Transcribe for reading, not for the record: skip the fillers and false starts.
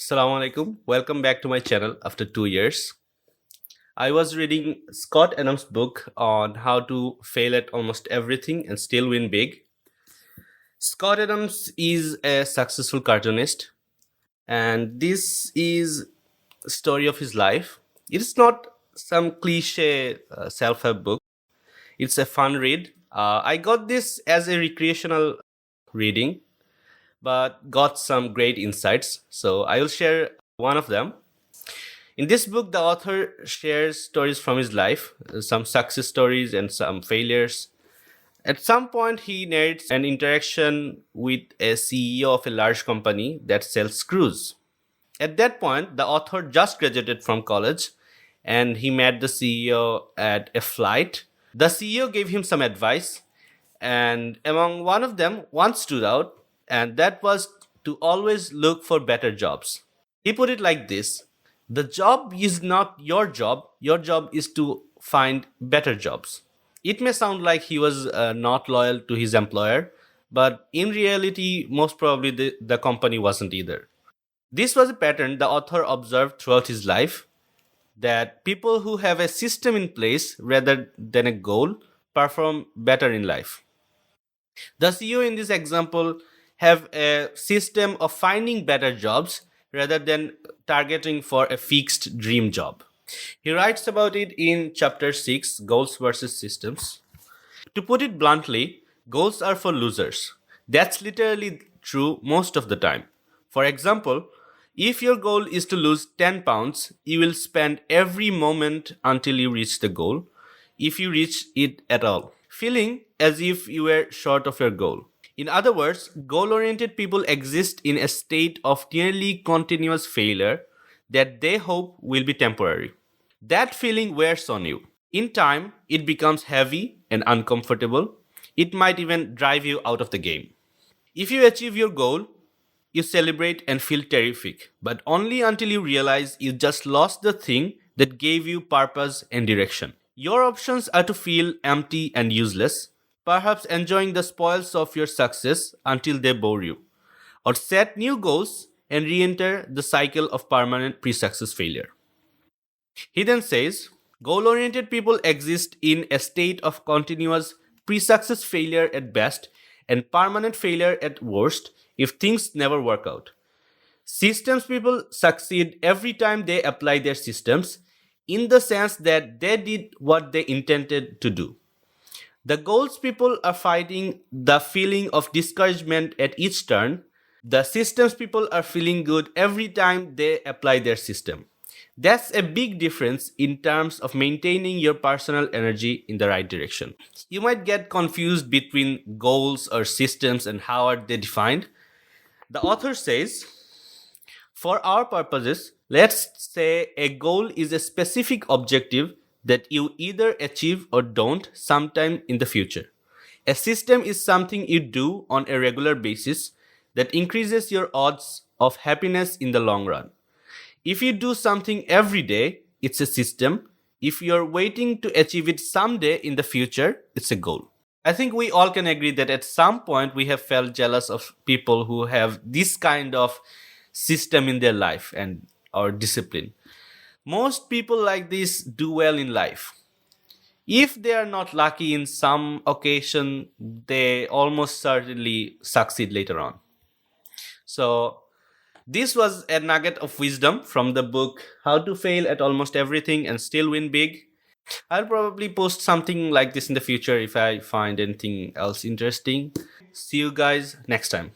Assalamu alaikum. Welcome back to my channel after 2 years. I was reading Scott Adams' book on how to fail at almost everything and still win big. Scott Adams is a successful cartoonist, and this is a story of his life. It is not some cliche self-help book. It's a fun read. I got this as a recreational reading, but got some great insights. So I will share one of them. In this book, the author shares stories from his life, some success stories and some failures. At some point, he narrates an interaction with a CEO of a large company that sells screws. At that point, the author just graduated from college and he met the CEO at a flight. The CEO gave him some advice, and among one of them, one stood out, and that was to always look for better jobs. He put it like this: the job is not your job is to find better jobs. It may sound like he was not loyal to his employer, but in reality, most probably the company wasn't either. This was a pattern the author observed throughout his life, that people who have a system in place rather than a goal perform better in life. The CEO in this example have a system of finding better jobs rather than targeting for a fixed dream job. He writes about it in chapter 6, Goals versus Systems. To put it bluntly, goals are for losers. That's literally true most of the time. For example, if your goal is to lose 10 pounds, you will spend every moment until you reach the goal, if you reach it at all, feeling as if you were short of your goal. In other words, goal oriented people exist in a state of nearly continuous failure that they hope will be temporary. That feeling wears on you. In time, it becomes heavy and uncomfortable. It might even drive you out of the game. If you achieve your goal, you celebrate and feel terrific, but only until you realize you just lost the thing that gave you purpose and direction. Your options are to feel empty and useless, perhaps enjoying the spoils of your success until they bore you, or set new goals and re enter the cycle of permanent pre success failure. He then says, goal oriented people exist in a state of continuous pre success failure at best and permanent failure at worst if things never work out. Systems people succeed every time they apply their systems, in the sense that they did what they intended to do. The goals people are fighting the feeling of discouragement at each turn. The systems people are feeling good every time they apply their system. That's a big difference in terms of maintaining your personal energy in the right direction. You might get confused between goals or systems and how are they defined. The author says, for our purposes, let's say a goal is a specific objective that you either achieve or don't sometime in the future. A system is something you do on a regular basis that increases your odds of happiness in the long run. If you do something every day, it's a system. If you're waiting to achieve it someday in the future, it's a goal. I think we all can agree that at some point we have felt jealous of people who have this kind of system in their life and or discipline. Most people like this do well in life. If they are not lucky in some occasion, they almost certainly succeed later on. So this was a nugget of wisdom from the book How to Fail at Almost Everything and Still Win Big. I'll probably post something like this in the future if I find anything else interesting. See you guys next time.